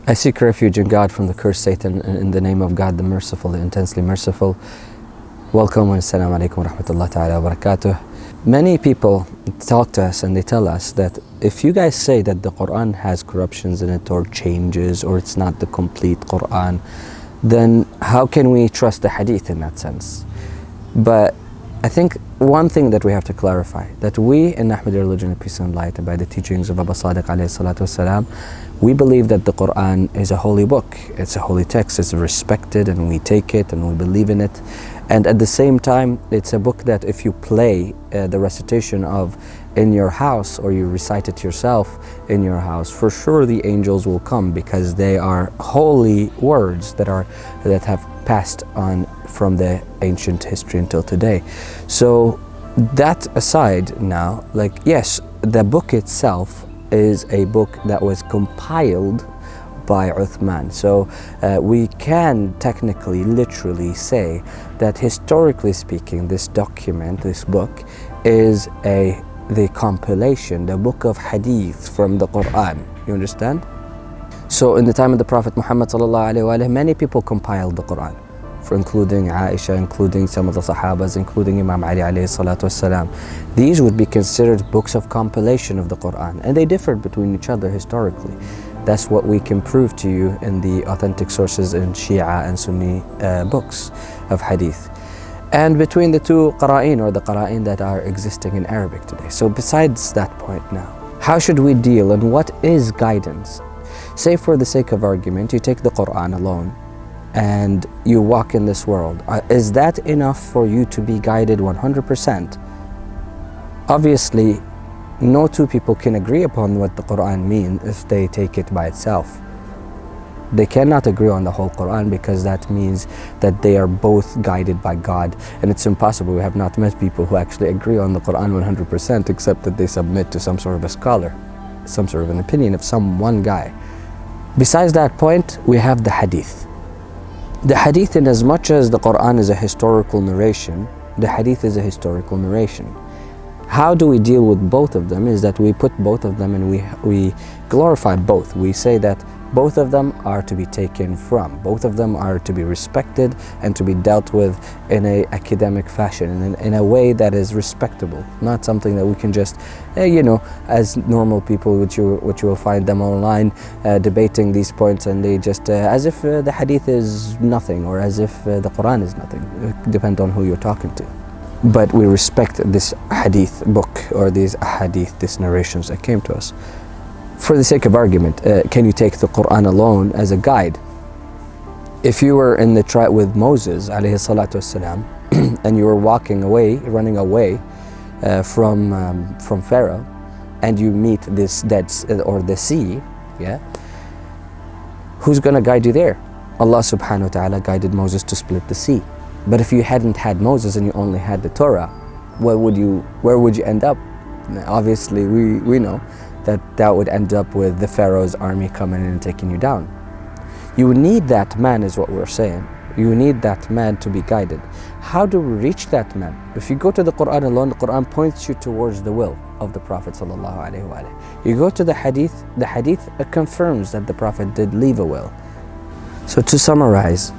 I seek refuge in God from the cursed Satan, in the name of God, the merciful, the intensely merciful. Welcome and assalamu alaikum wa rahmatullahi ta'ala wa barakatuh. Many people talk to us and they tell us that if you guys say that the Quran has corruptions in it or changes or it's not the complete Quran, then how can we trust the hadith in that sense? But I think one thing that we have to clarify, that we in Ahmadi religion of peace and light, and by the teachings of Abba Sadiq alayhi salatu wasalam, we believe that the Quran is a holy book. It's a holy text, it's respected, and we take it and we believe in it. And at the same time, it's a book that if you play the recitation of in your house, or you recite it yourself in your house, for sure the angels will come, because they are holy words that have passed on from the ancient history until today. So that aside now, yes, the book itself is a book that was compiled by Uthman. So we can technically, literally say that historically speaking, this document, this book, is the compilation, the book of hadith from the Quran. You understand? So in the time of the Prophet Muhammad sallallahu alaihi wasallam, many people compiled the Quran, including Aisha, including some of the Sahabas, including Imam Ali alayhi salatu wasalam. These would be considered books of compilation of the Quran, and they differed between each other historically. That's what we can prove to you in the authentic sources in Shia and Sunni books of hadith. And between the two qara'in, or the qara'in that are existing in Arabic today. So besides that point now, how should we deal and what is guidance? Say for the sake of argument, you take the Quran alone and you walk in this world. Is that enough for you to be guided 100%? Obviously, no two people can agree upon what the Quran means if they take it by itself. They cannot agree on the whole Quran, because that means that they are both guided by God, and it's impossible. We have not met people who actually agree on the Quran 100%, except that they submit to some sort of a scholar, some sort of an opinion of some one guy. Besides that point, we have the hadith. The hadith, in as much as the Quran is a historical narration, the hadith is a historical narration. How do we deal with both of them? Is that we put both of them and we glorify both. We say that both of them are to be taken from. Both of them are to be respected and to be dealt with in an academic fashion, in a way that is respectable, not something that we can just, as normal people, which you will find them online debating these points, and they just, as if the hadith is nothing, or as if the Quran is nothing. It depends on who you're talking to. But we respect this hadith book, or these ahadith, these narrations that came to us. For the sake of argument, can you take the Quran alone as a guide? If you were in the tribe with Moses alayhi salatu wasalam, and you were running away from Pharaoh, and you meet this dead or the sea, who's going to guide you there? Allah subhanahu wa ta'ala guided Moses to split the sea. But if you hadn't had Moses and you only had the Torah, where would you end up? Obviously, we know that would end up with the Pharaoh's army coming in and taking you down. You need that man, is what we're saying. You need that man to be guided. How do we reach that man? If you go to the Quran alone, the Quran points you towards the will of the Prophet sallallahu alaihi wasallam. You go to the hadith confirms that the Prophet did leave a will. So to summarize,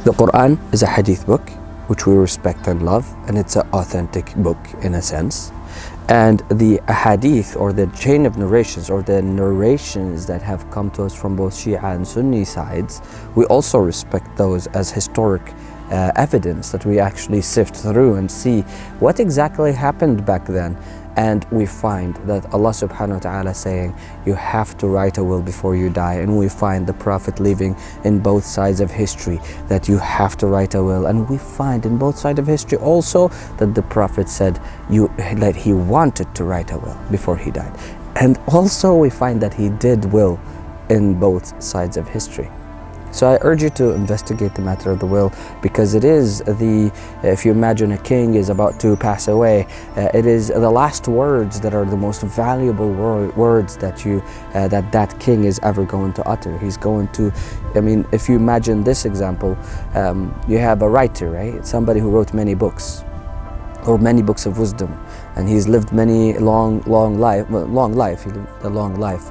the Quran is a hadith book, which we respect and love, and it's an authentic book in a sense. And the ahadith, or the chain of narrations, or the narrations that have come to us from both Shia and Sunni sides, we also respect those as historic evidence that we actually sift through and see what exactly happened back then. And we find that Allah subhanahu wa ta'ala saying, you have to write a will before you die. And we find the Prophet leaving in both sides of history that you have to write a will. And we find in both sides of history also that the Prophet said that he wanted to write a will before he died. And also we find that he did will in both sides of history. So I urge you to investigate the matter of the will, because it is if you imagine a king is about to pass away, it is the last words that are the most valuable words that that king is ever going to utter. He's going to, if you imagine this example, you have a writer, right? Somebody who wrote many books, or many books of wisdom, and he's lived many long life. He lived a long life.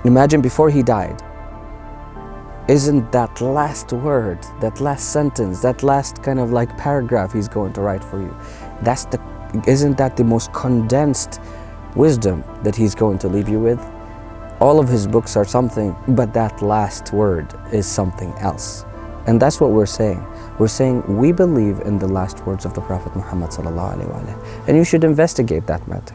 Imagine before he died, isn't that last word, that last sentence, that last kind of like paragraph he's going to write for you, isn't that the most condensed wisdom that he's going to leave you with? All of his books are something, but that last word is something else. And that's what we're saying. We're saying we believe in the last words of the Prophet Muhammad sallallahu alaihi wasallam, and you should investigate that matter.